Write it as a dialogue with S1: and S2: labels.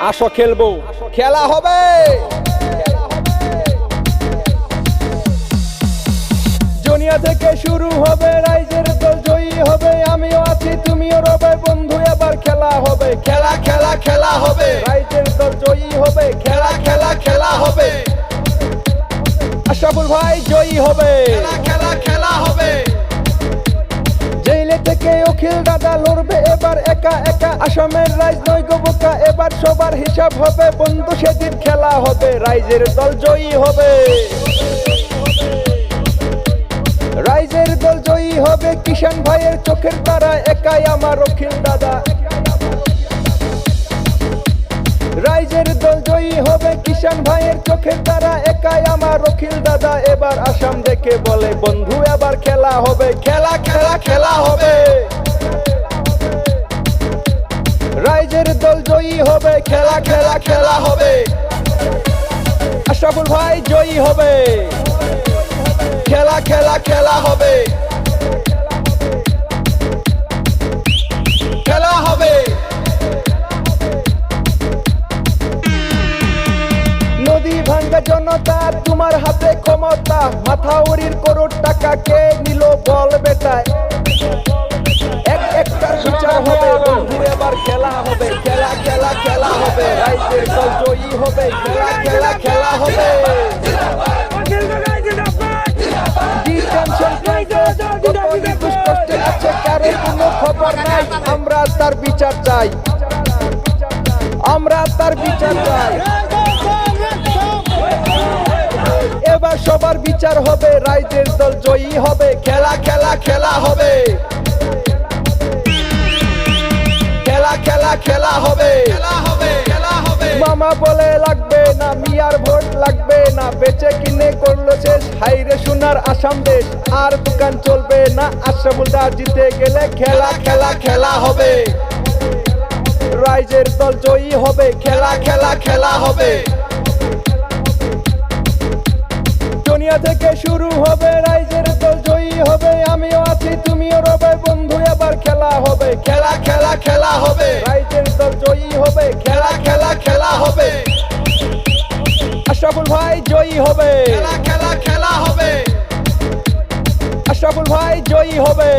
S1: আসো খেলবো, খেলা হবে। জুনিয়া থেকে শুরু হবে, রাইজের দল জয়ী হবে। আমিও আছি, তুমিও রবে, বন্ধু এবার খেলা হবে। খেলা খেলা খেলা হবে, রাইজের দল জয়ী হবে। খেলা খেলা খেলা হবে, আশরাফুল ভাই জয়ী হবে। খেলা খেলা খেলা হবে, জেলে থেকে অখিল দাদা লড়বে এবার একা একা। আসামের রাইজ নয় গো বোকা, এবার সবার হিসাব হবে। বন্ধু সেদিন খেলা হবে, রাইজের দল জয়ী হবে। রাইজের দল জয়ী হবে, কিষান ভাইয়ের চোখের তারা, একাই আমার অখিল দাদা। রাইজের দল জয়ী হবে, কিষান ভাইয়ের চোখের তারা, একাই আমার অখিল দাদা। এবার আসাম দেখে বলে বন্ধু এবার খেলা হবে। খেলা খেলা খেলা হবে, রাইজের দল জয়ী হবে। খেলা খেলা খেলা হবে, আশরাফুল ভাই জয়ী হবে। খেলা খেলা খেলা হবে, খেলা হবে। নদী ভাঙ্গা জনতা, তোমার হাতে ক্ষমতা। মাথাউরির করোড় টাকা কে নিল বল বেটায়। এক একটার বিচার হবে, বন্ধু এবার খেলা হবে। খেলা খেলা খেলা হবে, রাইজের দল জয়ী হবে। খেলা খেলা খেলা হবে, কষ্টে আছে কারো কোনো খবর নাই। আমরা তার বিচার চাই, আমরা তার বিচার চাই। এবার সবার বিচার হবে, রাইজের দল জয়ী হবে। খেলা খেলা খেলা হবে, খেলা খেলা খেলা হবে। মামা বলে লাগবে না, মিয়ার ভোট লাগবে না। বেচে কিনে করলো শেষ, হাইরে সোনার আসাম দেশ। আর দোকান চলবে না, আশরাফুল দা জিতে গেলে। খেলা খেলা খেলা হবে, রাইজের দল জয়ী হবে। খেলা খেলা খেলা হবে, জুনিয়া থেকে শুরু হবে, রাইজের দল জয়ী হবে। আমিও আছি, তুমিও রবে, বন্ধু এবার খেলা হবে। খেলা খেলা খেলা হবে, রাইজের দল জয়ী হবে। খেলা খেলা খেলা হবে, আশরাফুল ভাই জয়ী হবে। খেলা খেলা খেলা হবে, আশরাফুল ভাই জয়ী হবে।